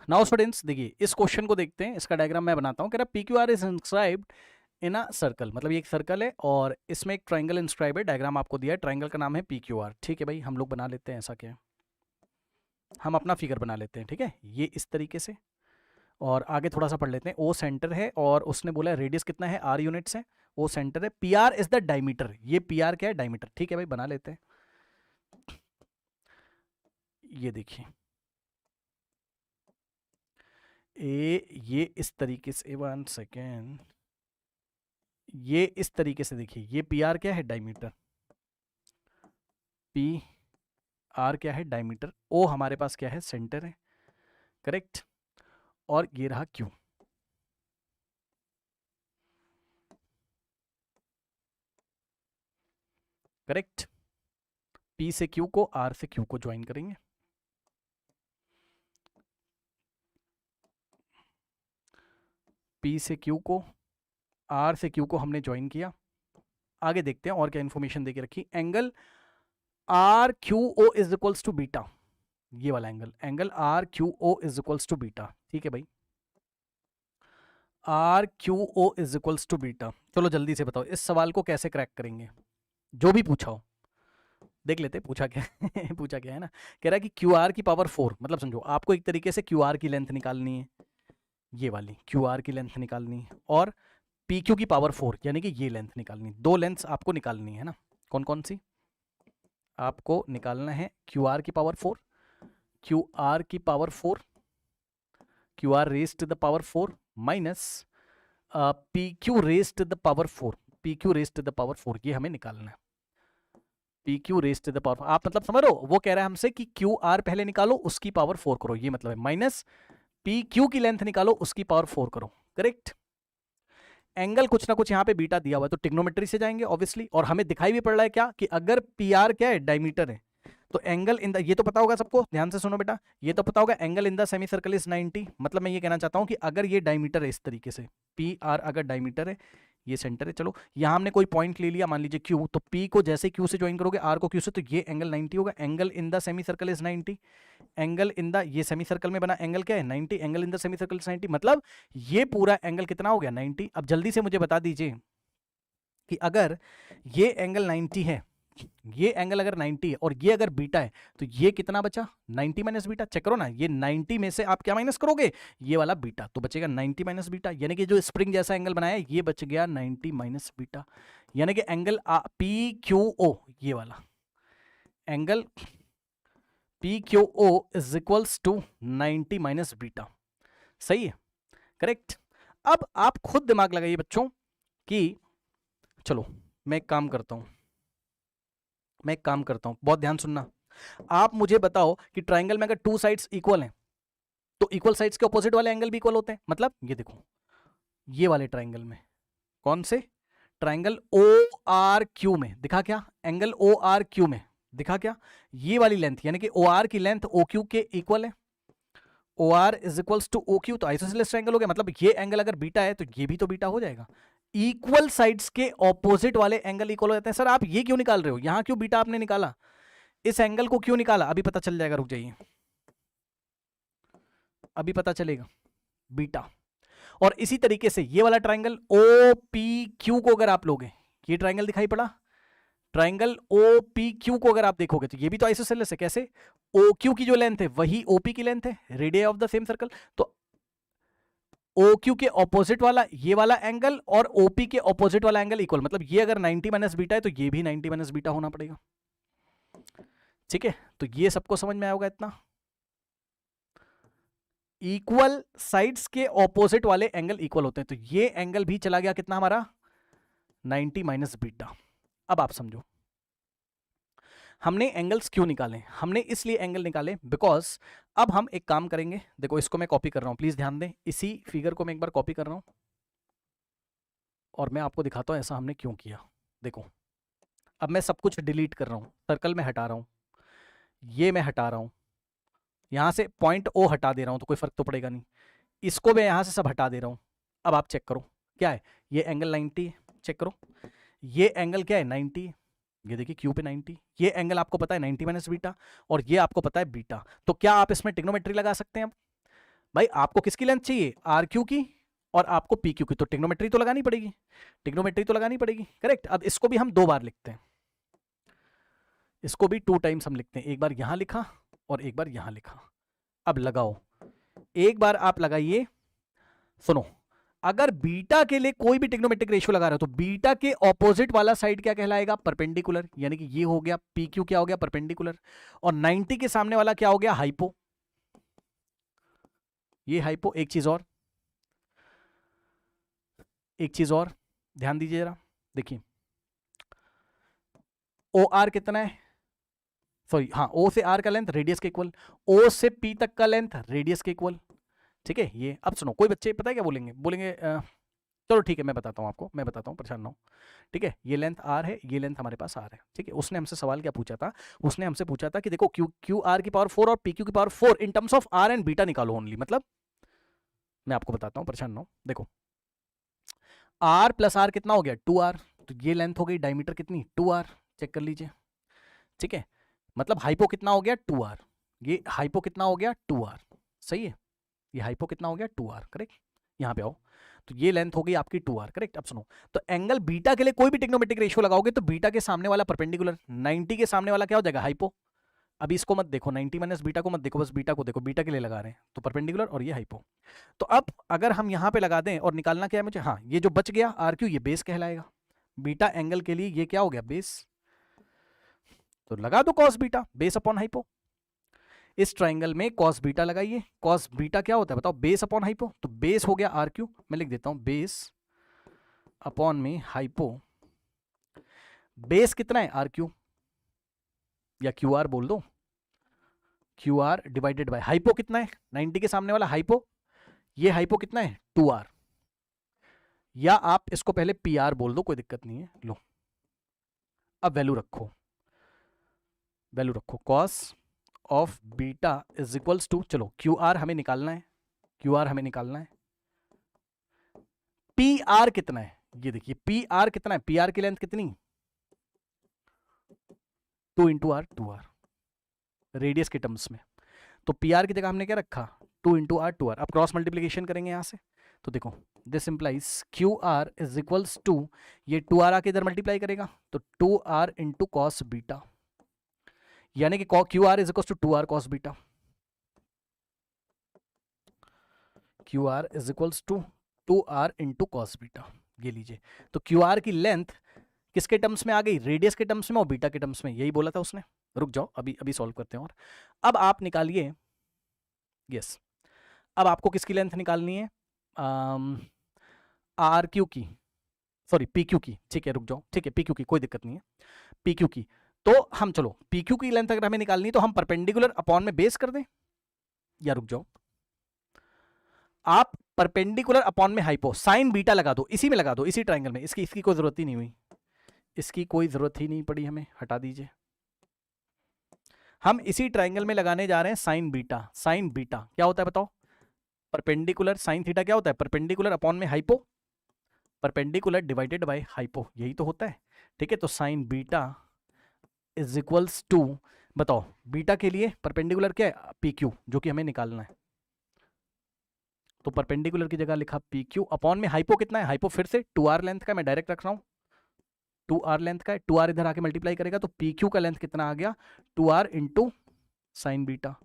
Now students देखिए इस question को देखते हैं, इसका डायग्राम मैं बनाता हूँ। कह रहा P Q R is inscribed in a circle, मतलब ये एक सर्कल है और इसमें एक ट्राइंगल इंस्क्राइब है। डायग्राम आपको दिया है, ट्राइंगल का नाम है पी क्यू आर। ठीक है भाई, हम लोग बना लेते हैं। ऐसा क्या है, हम अपना फिगर बना लेते हैं। ठीक है, ये इस तरीके से, और आगे थोड़ा सा पढ़ लेते हैं। ओ सेंटर है और उसने बोला रेडियस कितना है, आर यूनिट्स है। ओ सेंटर है, P R is the diameter. ये पी आर क्या है, डायमीटर। ठीक है भाई, बना लेते हैं। ये देखिए ये इस तरीके से, 1 सेकेंड, ये इस तरीके से देखिए, ये पी आर क्या है, डायमीटर। पी आर क्या है, डायमीटर। ओ हमारे पास क्या है, सेंटर है, करेक्ट। और ये रहा क्यू, करेक्ट। पी से क्यू को, आर से क्यू को ज्वाइन करेंगे। पी से क्यू को, आर से क्यू को हमने ज्वाइन किया। आगे देखते हैं और क्या इंफॉर्मेशन देके रखी। Angle R Q O is equals to beta, ये वाला angle, angle R Q O is equals to beta. ठीक है भाई, R Q O is equals to beta. चलो जल्दी से बताओ इस सवाल को कैसे क्रैक करेंगे, जो भी पूछा हो। देख लेते पूछा क्या है पूछा क्या है ना, कह रहा है कि क्यू आर की पावर 4, मतलब समझो आपको एक तरीके से क्यू आर की लेंथ निकालनी है, ये वाली क्यू आर की लेंथ निकालनी है, और पी क्यू की पावर 4 यानी कि ये लेंथ निकालनी है। दो लेंथ्स आपको निकालनी है ना, कौन कौन सी आपको निकालना है, क्यू आर की पावर 4, क्यू आर की power 4, Q R raise to the power 4 minus P Q raise to the power 4, P Q raise to the power 4, ये हमें निकालना है। P Q raise to the power, आप मतलब समझ रहे हो, वो कह रहा है हमसे कि क्यू आर पहले निकालो उसकी पावर 4 करो, ये मतलब है, माइनस पी क्यू की लेंथ निकालो उसकी पावर 4 करो, करेक्ट। एंगल कुछ ना कुछ यहाँ पे बीटा दिया हुआ है, तो टिग्नोमेट्री से जाएंगे ऑब्वियसली, और हमें दिखाई भी पड़ रहा है क्या कि अगर पी आर क्या है, डायमीटर है, तो एंगल इन द, ये तो पता होगा सबको, ध्यान से सुनो बेटा, ये तो पता होगा angle in the semi circle is 90। मतलब मैं ये कहना चाहता हूं कि अगर ये डायमीटर है इस तरीके से, पी आर अगर डायमीटर है, ये सेंटर है, चलो यहां हमने कोई पॉइंट ले लिया, मान लीजिए क्यू, तो पी को जैसे क्यू से ज्वाइन करोगे आर को क्यू से, तो ये एंगल 90 होगा। Angle in the semi circle is 90, angle in the, ये सेमी सर्कल में बना एंगल क्या है, 90, angle in the semi circle is 90, मतलब ये पूरा एंगल कितना हो गया, 90। अब जल्दी से मुझे बता दीजिए कि अगर ये एंगल 90 है, ये एंगल अगर 90 है और ये अगर बीटा है, तो ये कितना बचा, 90 माइनस बीटा। चेक करो ना, ये 90 में से आप क्या माइनस करोगे, ये वाला बीटा, तो बचेगा 90 माइनस बीटा, यानी कि जो स्प्रिंग जैसा एंगल बनाया ये बच गया 90 माइनस बीटा। यानी कि एंगल पी क्यू ओ, ये वाला angle P Q O is equals to 90 minus beta. सही है, करेक्ट। अब आप खुद दिमाग लगाइए बच्चों कि चलो मैं एक काम करता हूं, बहुत ध्यान सुनना। आप मुझे बताओ कि ट्राइंगल में अगर टू साइड्स इक्वल हैं, तो इक्वल साइड्स के ऑपोजिट वाले एंगल भी इक्वल होते हैं। मतलब ये देखो, ये वाले ट्राइंगल में, कौन से ट्राइंगल ओ आर क्यू में दिखा क्या, एंगल ओ आर क्यू में दिखा क्या, ये वाली लेंथ यानी कि ओ आर की लेंथ ओ क्यू के इक्वल है। O R is equals to O Q, तो आइसोसेलेस ट्राइंगल हो गया। मतलब ये एंगल अगर बीटा है तो ये भी तो बीटा हो जाएगा। इक्वल साइड्स के ऑपोजिट वाले एंगल इक्वल हो जाते हैं। सर आप ये क्यों निकाल रहे हो, यहां क्यों बीटा आपने निकाला, इस एंगल को क्यों निकाला, अभी पता चल जाएगा, रुक जाइए, अभी पता चलेगा, बीटा। और इसी तरीके से ये वाला ट्राइंगल ओ पी क्यू को अगर आप लोगे, ये ट्राइंगल दिखाई पड़ा, ट्राइंगल ओ पी क्यू को अगर आप देखोगे तो ये भी तो आइसोसेलेस है। कैसे, ओ क्यू की जो लेंथ है वही ओपी की लेंथ है, radius of the same circle. तो ओ क्यू के ऑपोजिट वाला ये वाला एंगल और ओपी के ऑपोजिट वाला एंगल इक्वल, मतलब ये अगर 90 माइनस बीटा है तो ये भी 90 माइनस बीटा होना पड़ेगा। ठीक है, तो ये सबको समझ में आएगा इतना। इक्वल साइड्स के ऑपोजिट वाले एंगल इक्वल होते हैं, तो ये एंगल भी चला गया कितना हमारा, 90 माइनस बीटा। अब आप समझो हमने एंगल्स क्यों निकाले, हमने इसलिए एंगल निकाले बिकॉज अब हम एक काम करेंगे। देखो इसको मैं कॉपी कर रहा हूं, प्लीज ध्यान दें, इसी फिगर को मैं एक बार कॉपी कर रहा हूं और मैं आपको दिखाता हूं ऐसा हमने क्यों किया। देखो अब मैं सब कुछ डिलीट कर रहा हूं, सर्कल में हटा रहा हूं, ये मैं हटा रहा हूं, यहां से पॉइंट ओ हटा दे रहा हूं, तो कोई फर्क तो पड़ेगा नहीं, इसको मैं यहां से सब हटा दे रहा हूं। अब आप चेक करो क्या है, ये एंगल 90 है, चेक करो ये एंगल क्या है, 90 है, ये देखिए क्यू पे 90, ये एंगल आपको पता है 90 माइनस बीटा, और ये आपको पता है बीटा। तो क्या आप इसमें ट्रिग्नोमेट्री लगा सकते हैं अब, भाई आपको किसकी लेंथ चाहिए, आर क्यू की और आपको पी क्यू की, तो ट्रिग्नोमेट्री तो लगानी पड़ेगी, ट्रिग्नोमेट्री तो लगानी पड़ेगी, करेक्ट। अब इसको भी हम 2 बार लिखते हैं, इसको भी 2 टाइम्स हम लिखते हैं, एक बार यहां लिखा और एक बार यहां लिखा। अब लगाओ, एक बार आप लगाइए, सुनो, अगर बीटा के लिए कोई भी ट्रिग्नोमेट्रिक रेशियो लगा रहे हो तो बीटा के ऑपोजिट वाला साइड क्या कहलाएगा, परपेंडिकुलर, यानी कि ये हो गया पी क्यू, क्या हो गया, परपेंडिकुलर, और 90 के सामने वाला क्या हो गया, हाइपो, ये हाइपो। एक चीज और, एक चीज और ध्यान दीजिए जरा, देखिए ओ आर कितना है, सॉरी हाँ, ओ से आर का लेंथ रेडियस के इक्वल, ओ से पी तक का लेंथ रेडियस के इक्वल, ठीक है ये। अब सुनो, कोई बच्चे पता है क्या बोलेंगे, बोलेंगे चलो ठीक है मैं बताता हूँ आपको, मैं बताता हूँ, परेशान ना हो, ठीक है। ये लेंथ आर है, ये लेंथ हमारे पास आर है, ठीक है। उसने हमसे सवाल क्या पूछा था, उसने हमसे पूछा था कि देखो क्यू आर की पावर 4 और पी क्यू की power 4 in terms of R and beta निकालो ओनली, मतलब मैं आपको बताता हूँ, परेशान ना हो। देखो आर प्लस आर कितना हो गया, 2r, तो ये लेंथ हो गई डायमीटर कितनी, 2r, चेक कर लीजिए, ठीक है। मतलब हाइपो कितना हो गया, 2r, ये हाइपो कितना हो गया, 2r, सही है। ये हाइपो कितना हो गया, 2r, करेक्ट। यहाँ पे आओ, तो ये लेंथ हो गई आपकी 2r, करेक्ट। अब सुनो, तो एंगल बीटा के लिए कोई भी ट्रिग्नोमेट्रिक रेशियो लगाओगे तो बीटा के सामने वाला परपेंडिकुलर, 90 के सामने वाला क्या हो जाएगा, हाइपो। अभी इसको मत देखो, 90 माइनस बीटा को मत देखो, बस बीटा को देखो, बीटा के लिए लगा रहे हैं तो परपेंडिकुलर और ये हाइपो। तो अब अगर हम यहां पे लगा दें और निकालना क्या है मुझे, हाँ ये जो बच गया आर क्यू, ये बेस कहलाएगा, बीटा एंगल के लिए ये क्या हो गया, बेस, तो लगा दो cos beta base upon hypo. इस ट्राइंगल में कॉस बीटा लगाइए, कॉस बीटा क्या होता है बताओ, बेस अपॉन हाइपो, तो बेस हो गया आर क्यू, मैं लिख देता हूं बेस अपॉन में हाइपो। बेस कितना है, आर क्यू, या क्यू आर बोल दो, Q R divided by hypo कितना है, 90 के सामने वाला हाइपो, ये हाइपो कितना है, 2r, या आप इसको पहले पी आर बोल दो, कोई दिक्कत नहीं है, लो अब वैल्यू रखो, वैल्यू रखो, cos of beta is equals to, चलो क्यू आर हमें निकालना है, क्यू आर हमें निकालना है, पी आर कितना है, ये देखिए पी आर कितना है, पी आर की लेंथ कितनी, 2 इंटू आर, 2r रेडियस के टर्म्स में, तो पी आर की जगह हमने क्या रखा, 2 इंटू आर, 2r। अब क्रॉस मल्टीप्लीकेशन करेंगे यहां से, तो देखो this implies Q R is equals to, ये 2r आके इधर मल्टीप्लाई करेगा तो 2r इंटू कॉस बीटा, यानी कि Q R is equals to 2r cos beta, Q R is equals to 2r into cos beta, ये लीजिए। तो क्यू आर की लेंथ किसके टर्म्स में आ गई, रेडियस के टर्म्स में और बीटा के टर्म्स में, यही बोला था उसने। रुक जाओ, अभी अभी सॉल्व करते हैं। और अब आप निकालिए, यस, अब आपको किसकी लेंथ निकालनी है, आर क्यू की, सॉरी पी क्यू की, ठीक है रुक जाओ, ठीक है पी क्यू की, कोई दिक्कत नहीं है, पी क्यू की। तो हम चलो पी क्यू की लेंथ अगर हमें निकालनी है तो हम परपेंडिकुलर अपॉन में बेस कर दें, या रुक जाओ, आप परपेंडिकुलर अपॉन में हाइपो, साइन बीटा लगा दो, इसी में लगा दो, इसी ट्राइंगल में, इसकी कोई जरूरत ही नहीं हुई, इसकी कोई जरूरत ही नहीं पड़ी हमें, हटा दीजिए। हम इसी ट्राइंगल में लगाने जा रहे हैं साइन बीटा, साइन बीटा क्या होता है बताओ, परपेंडिकुलर, साइन थीटा क्या होता है, परपेंडिकुलर अपॉन में hypo, perpendicular divided by hypo, यही तो होता है, ठीक है। तो sine beta is equals to, बताओ बीटा के लिए परपेंडिकुलर क्या है, पी क्यू, जो कि हमें निकालना है, तो परपेंडिकुलर की जगह लिखा पी क्यू अपॉन में हाइपो कितना है, हाइपो फिर से 2r लेंथ का, मैं डायरेक्ट रख रहा हूं, 2r लेंथ का है, 2r इधर आके मल्टीप्लाई करेगा तो पी क्यू का लेंथ कितना आ गया, 2r into sine beta,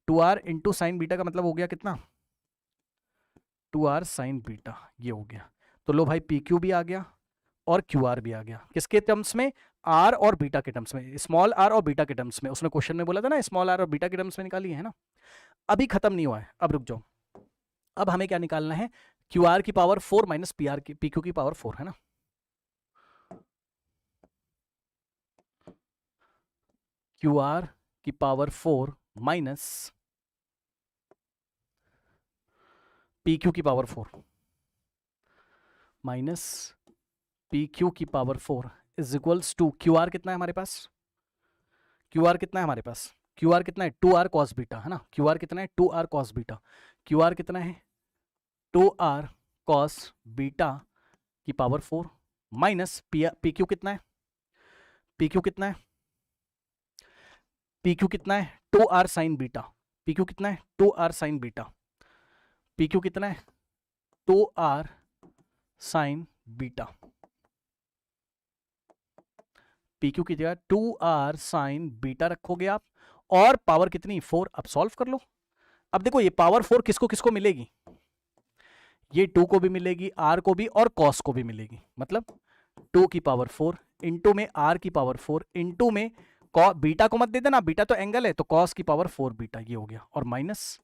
2r into sine beta का मतलब हो गया कितना, 2r साइन बीटा, ये हो गया। तो लो भाई पी क्यू भी आ गया और क्यू आर भी आ गया, किसके टर्म्स में, आर और बीटा के टर्म्स में, स्मॉल आर और बीटा के टर्म्स में, उसने क्वेश्चन में बोला था ना स्मॉल आर और बीटा के टर्म्स में निकाली है ना। अभी खत्म नहीं हुआ है, अब रुक जाओ, अब हमें क्या निकालना है, क्यू आर की पावर 4 माइनस पी आर की, पी क्यू की पावर 4 है ना, क्यू आर की पावर 4 माइनस पी क्यू की पावर 4, माइनस पी क्यू की power 4 is equals to, Q R कितना है हमारे पास, क्यू आर कितना है हमारे पास, क्यू आर कितना है 2r कॉस बीटा है ना, क्यू आर कितना है 2r cos beta, Q R कितना है 2r कॉस बीटा की पावर 4 माइनस पी क्यू कितना है, पी क्यू कितना है, पी क्यू कितना है 2r sign beta, P Q कितना है 2r sign beta, P Q कितना है 2r sign beta, P Q की जगह 2r साइन बीटा रखोगे आप, और पावर कितनी 4। अब सॉल्व कर लो। अब देखो ये पावर 4 किसको किसको मिलेगी, ये 2 को भी मिलेगी, r को भी, और cos को भी मिलेगी। मतलब 2 की पावर 4 इंटू में r की पावर 4 इंटू में बीटा को मत दे देना, बीटा तो एंगल है, तो cos की पावर 4 बीटा, ये हो गया, और माइनस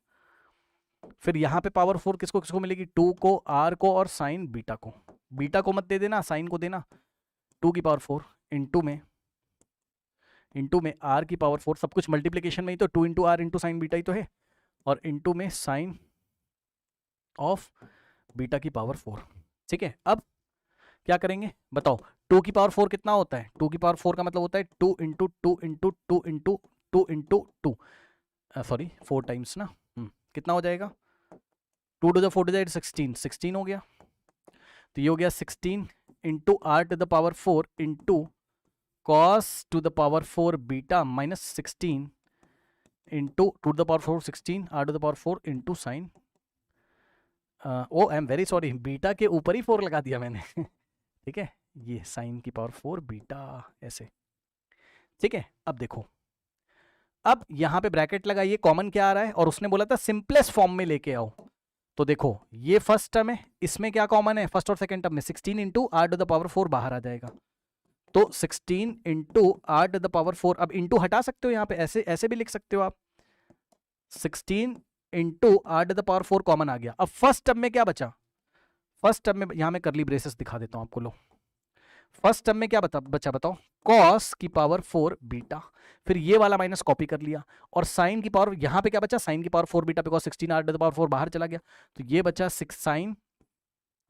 फिर यहां पे पावर 4 किसको किसको मिलेगी 2 को, r को, और साइन बीटा को। बीटा को मत दे देना, साइन को देना। 2 की पावर 4 इंटू में r की पावर 4, सब कुछ मल्टीप्लीकेशन में ही तो 2 into r into sine beta ही तो है, और इंटू में साइन ऑफ बीटा की पावर 4। ठीक है, अब क्या करेंगे बताओ, 2 की पावर 4 कितना होता है, 2 की पावर 4 का मतलब होता है 2 into 2 into 2 into 2 into 2, sorry 4 times ना, कितना हो जाएगा 2 टू द 4 टू द 16, 16 हो गया। तो ये हो गया 16 into are to the power 4 into cos to the power 4 beta minus 16 into 2 to the power 4 16 are to the power 4 into sine, oh I am very sorry, beta के ऊपर ही 4 लगा दिया मैंने ठीक है, ये साइन की पावर 4 बीटा ऐसे। ठीक है, अब देखो, अब यहां पे ब्रैकेट लगाइए, कॉमन क्या आ रहा है, और उसने बोला था सिंपलेस्ट फॉर्म में लेके आओ। तो देखो ये फर्स्ट टर्म है, इसमें क्या कॉमन है, फर्स्ट और सेकंड टर्म में 16 into are to the power 4 बाहर आ जाएगा, तो 16 into are to the power 4, अब इंटू हटा सकते हो यहाँ पे, ऐसे ऐसे भी लिख सकते हो आप, 16 into are to the power 4 common आ गया। अब फर्स्ट टर्म में क्या बचा, फर्स्ट टर्म में यहां मैं करली ब्रेसेस दिखा देता हूं आपको, लो फर्स्ट टर्म में क्या बचा बताओ, कॉस की पावर 4 बीटा, फिर ये वाला माइनस कॉपी कर लिया, और साइन की पावर यहां पे क्या बचा, साइन की power 4 beta, because 16 are to the power 4 बाहर चला गया, तो ये बचा 6 साइन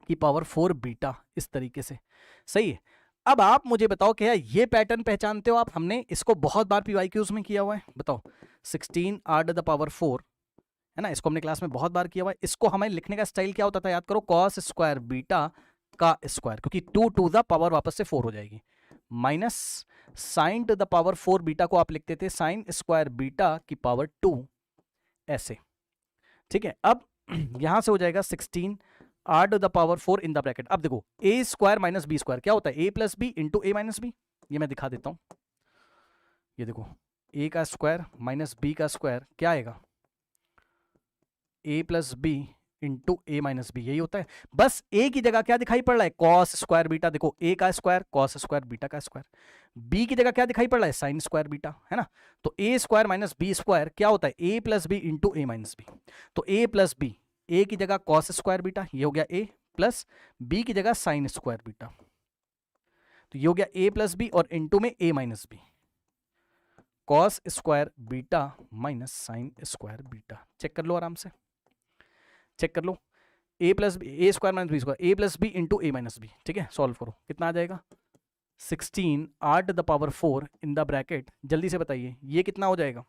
की पावर 4 बीटा, इस तरीके से। सही है, अब आप मुझे बताओ क्या ये पैटर्न पहचानते हो आप, हमने इसको बहुत बार पीवाईक्यूज में किया हुआ है, बताओ 16 आर टू द पावर 4 है ना, इसको हमने क्लास में बहुत बार किया हुआ है। इसको हमें लिखने का स्टाइल क्या होता था, याद करो, कॉस स्क्वायर बीटा का स्क्वायर, क्योंकि 2 टू द पावर वापस से 4 हो जाएगी, minus sign to the power 4 beta को आप लिखते थे साइन स्क्वायर बीटा की पावर 2 ऐसे। ठीक है, अब यहां से हो जाएगा 16 are to the power 4 in the bracket. अब देखो A square minus B square क्या होता है, A plus B into A minus B, ये मैं दिखा देता हूं, ये देखो ए का स्क्वायर माइनस बी का स्क्वायर क्या आएगा, A plus B into A minus B, यही होता है। बस ए की जगह क्या दिखाई पड़ रहा है, कॉस स्क्वायर बीटा, देखो ए का स्क्वायर कॉस स्क्वायर बीटा का स्क्वायर, बी की जगह क्या दिखाई पड़ रहा है, साइन स्क्वायर बीटा, है ना, तो ए स्क्वायर माइनस बी स्क्वायर क्या होता है, A plus B into A minus B, तो ए प्लस बी, ए की जगह कॉस स्क्वायर बीटा, ये हो गया ए, प्लस बी की जगह साइन स्क्वायर बीटा, तो ये हो गया ए प्लस बी, और इंटू में a minus b, cos square beta minus sine square beta. Check कर लो आराम से, चेक कर लो, a plus b, a square minus B square, a plus B into A minus b, ठीक है, सॉल्व करो, कितना आ जाएगा 16 are to the power 4 in the bracket, जल्दी से बताइए ये कितना हो जाएगा,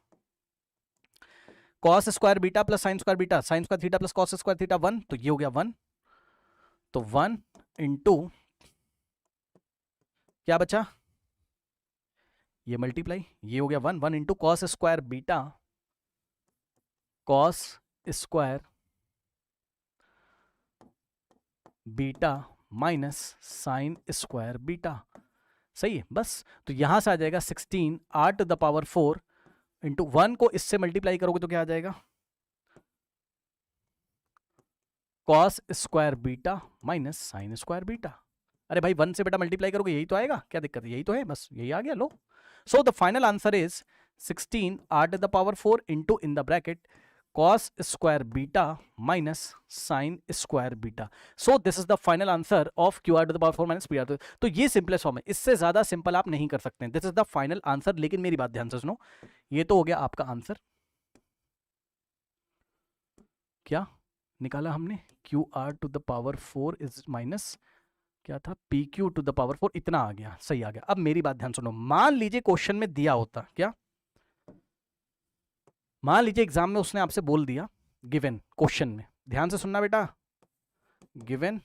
cos square beta plus sign square beta, sign square theta plus cos square theta 1, तो ये हो गया 1, तो 1 इंटू क्या बचा, ये मल्टीप्लाई, ये हो गया 1, 1 into cos square beta, cos square beta minus sine square beta. सही है, बस तो यहां से आ जाएगा 16 are to the power 4 into 1 को इससे मल्टीप्लाई करोगे तो क्या आ जाएगा, cos square beta minus sine square beta. अरे भाई 1 से बेटा मल्टीप्लाई करोगे यही तो आएगा, क्या दिक्कत है, यही तो है, बस यही आ गया, लो। So the final answer is 16 are to the power 4 into in the bracket cos square beta minus sin square beta. So this is the final answer of qr to the power 4 minus pr. तो ये simplest form है, इससे ज्यादा simple आप नहीं कर सकते, this is the final answer. लेकिन मेरी बात ध्यान से सुनो, ये तो हो गया आपका आंसर, क्या निकाला हमने, qr to the power 4 is minus क्या था, pq to the power 4, इतना आ गया, सही आ गया। अब मेरी बात ध्यान सुनो, मान लीजिए क्वेश्चन में दिया होता, क्या मान लीजिए एग्जाम में उसने आपसे बोल दिया, गिवन क्वेश्चन में, ध्यान से सुनना बेटा, given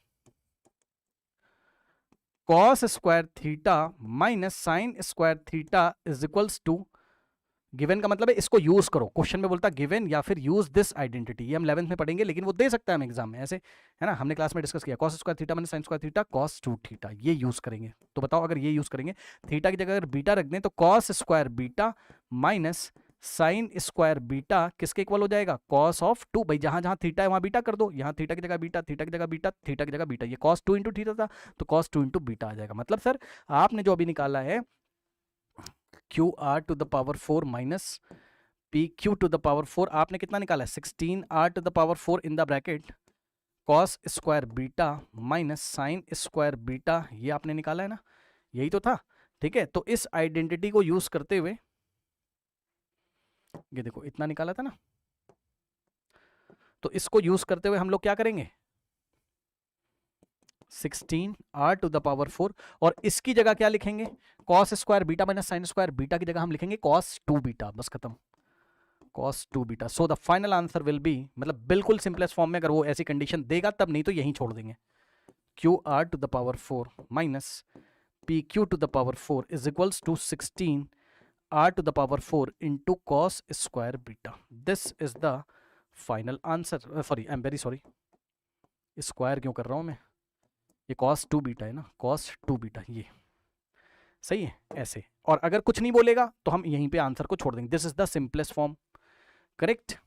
cos square theta minus sine square theta is equals to given का मतलब है इसको यूज करो, क्वेश्चन में बोलता गिवन या फिर यूज दिस आइडेंटिटी, ये हम 11th में पढ़ेंगे, लेकिन वो दे सकता है हम एग्जाम में ऐसे, है ना, हमने क्लास में डिस्कस किया cos square theta minus sin square theta cos 2 theta, ये यूज करेंगे। तो बताओ अगर ये यूज करेंगे, थीटा की जगह अगर बीटा रख दें तो cos square beta minus sine square beta किसके इक्वल हो जाएगा, cos ऑफ 2। भाई जहां जहां थीटा है वहां बीटा कर दो, यहाँ थीटा की जगह बीटा, थीटा की जगह बीटा, थीटा की जगह बीटा, ये cos 2 इंटू थीटा था तो cos 2 इंटू बीटा आ जाएगा। मतलब सर आपने जो अभी निकाला है Q R to the power 4 minus P Q to the power 4, आपने कितना निकाला है 16 are to the power 4 in the bracket cos square beta minus sine square beta, ये आपने निकाला है ना, यही तो था। ठीक है, तो इस आइडेंटिटी को यूज करते हुए ये देखो इतना निकाला था ना, तो इसको यूज करते हुए हम लोग क्या करेंगे 16 आर टू द पावर 4, और इसकी जगह क्या लिखेंगे cos square beta minus sine square beta की जगह हम लिखेंगे cos 2 बीटा, बस खत्म, cos 2 beta. So the final answer will be, मतलब बिल्कुल सिंपलेस्ट फॉर्म में अगर वो ऐसी कंडीशन देगा तब, नहीं तो यहीं छोड़ देंगे, Q R to the power 4 minus P Q to the power 4 is equals to 16 are to the power 4 into cos square beta. This is the final answer. Sorry, I am very sorry, square क्यों कर रहा हूं मैं, ये cos 2 beta है ना, cos 2 beta, ये सही है ऐसे। और अगर कुछ नहीं बोलेगा तो हम यहीं पे आंसर को छोड़ देंगे, this is the simplest form, correct.